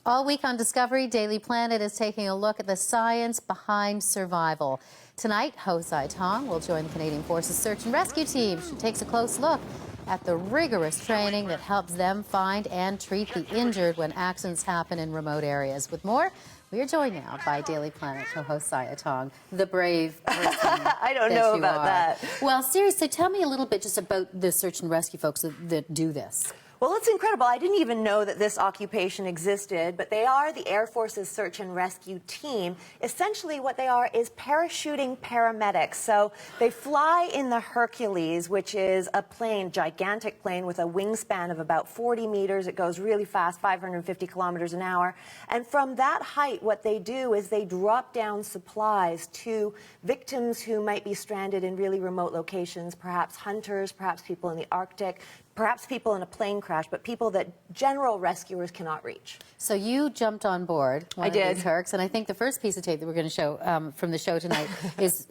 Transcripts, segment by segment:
All week on Discovery, Daily Planet is taking a look at the science behind survival. Tonight, Ziya Tong will join the Canadian Forces Search and Rescue Team. She takes a close look at the rigorous training that helps them find and treat the injured when accidents happen in remote areas. With more, we are joined now by Daily Planet co-host Ziya Tong, the brave person I don't know about that. Well, seriously, tell me a little bit just about the search and rescue folks that do this. Well, it's incredible. I didn't even know that this occupation existed, but they are the Air Force's search and rescue team. Essentially, what they are is parachuting paramedics. So they fly in the Hercules, which is a plane, gigantic plane with a wingspan of about 40 meters. It goes really fast, 550 kilometers an hour. And from that height, what they do is they drop down supplies to victims who might be stranded in really remote locations, perhaps hunters, perhaps people in the Arctic, perhaps people in a plane crash, but people that general rescuers cannot reach. So you jumped on board one of these Hercs, and I think the first piece of tape that we're going to show from the show tonight is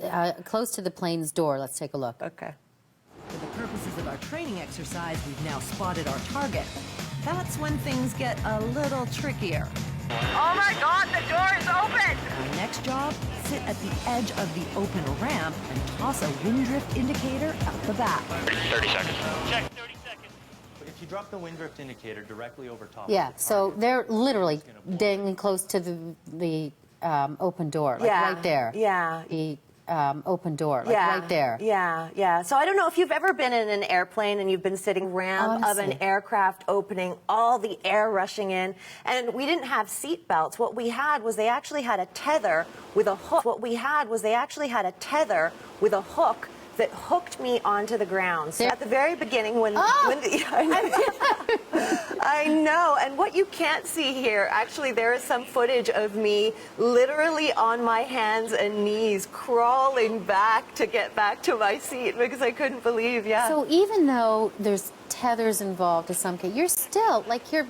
close to the plane's door. Let's take a look. Okay. For the purposes of our training exercise, we've now spotted our target. That's when things get a little trickier. Oh my God, the door is open! Our next job, sit at the edge of the open ramp and toss a wind drift indicator out the back. 30 seconds. Check 30 seconds. But if you drop the wind drift indicator directly over top Yeah, of the so target, they're literally dangling close to the open door, like right there. Yeah. The open door, like right there. Yeah. So I don't know if you've ever been in an airplane and you've been sitting ramp of an aircraft opening, all the air rushing in, and we didn't have seat belts. What we had was they actually had a tether with a hook. That hooked me onto the ground. So at the very beginning, I know, and what you can't see here, actually, there is some footage of me literally on my hands and knees crawling back to get back to my seat because I couldn't believe, So even though there's tethers involved in some case, you're still, like, you're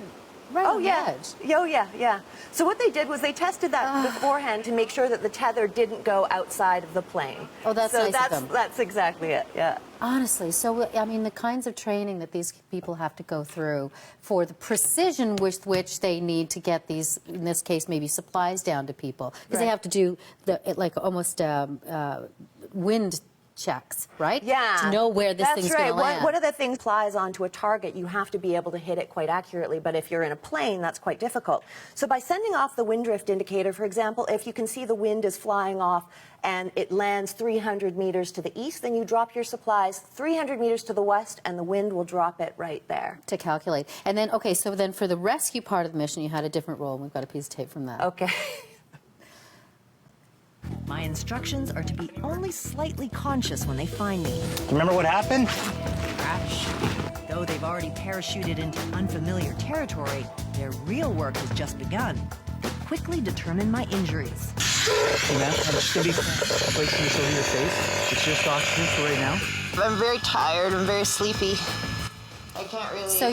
right on the edge. Yeah. So what they did was they tested that beforehand to make sure that the tether didn't go outside of the plane. Oh, that's nice of them. That's exactly it, yeah. Honestly, so, I mean, the kinds of training that these people have to go through for the precision with which they need to get these, in this case, maybe supplies down to people. Because they have to do, like, almost wind checks, right? Yeah. To know where this thing's going to land. One of the things flies onto a target, you have to be able to hit it quite accurately, but if you're in a plane, that's quite difficult. So by sending off the wind drift indicator, for example, if you can see the wind is flying off and it lands 300 meters to the east, then you drop your supplies 300 meters to the west and the wind will drop it right there. To calculate. And then, okay, so then for the rescue part of the mission, you had a different role, and we've got a piece of tape from that. Okay. My instructions are to be only slightly conscious when they find me. Do you remember what happened? Crash. Though they've already parachuted into unfamiliar territory, their real work has just begun. They quickly determine my injuries. Hey man, I'm just gonna be placing this over your face. It's just oxygen for right now. I'm very tired. I'm very sleepy. I can't really. So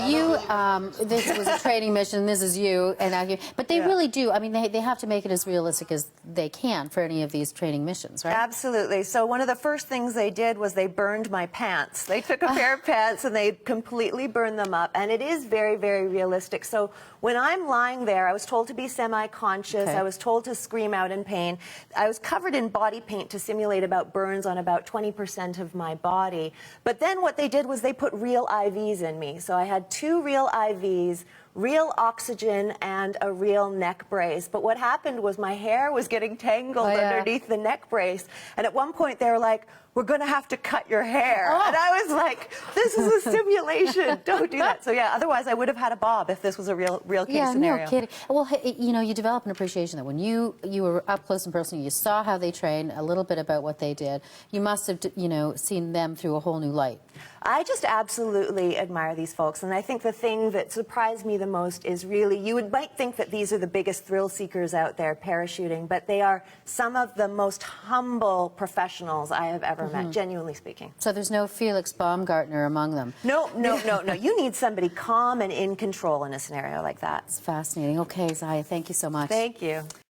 this was a training mission. This is you, and but they really do. I mean, they have to make it as realistic as they can for any of these training missions, right? Absolutely. So one of the first things they did was they burned my pants. They took a pair of pants and they completely burned them up, and it is very, very realistic. So when I'm lying there, I was told to be semi-conscious. I was told to scream out in pain. I was covered in body paint to simulate about burns on about 20% of my body. But then what they did was they put real IVs in me. So I had 2 real IVs, real oxygen, and a real neck brace. But what happened was my hair was getting tangled underneath the neck brace. And at one point they were like, "We're going to have to cut your hair." And I was like, "This is a simulation. Don't do that." So yeah, otherwise I would have had a bob if this was a real case scenario. Yeah, no kidding. Well, you know, you develop an appreciation that when you were up close and personal, you saw how they trained, a little bit about what they did. You must have, you know, seen them through a whole new light. I just absolutely admire these folks, and I think the thing that surprised me the most is really, might think that these are the biggest thrill seekers out there parachuting, but they are some of the most humble professionals I have ever met, genuinely speaking. So there's no Felix Baumgartner among them? No. You need somebody calm and in control in a scenario like that. It's fascinating. Okay, Ziya, thank you so much. Thank you.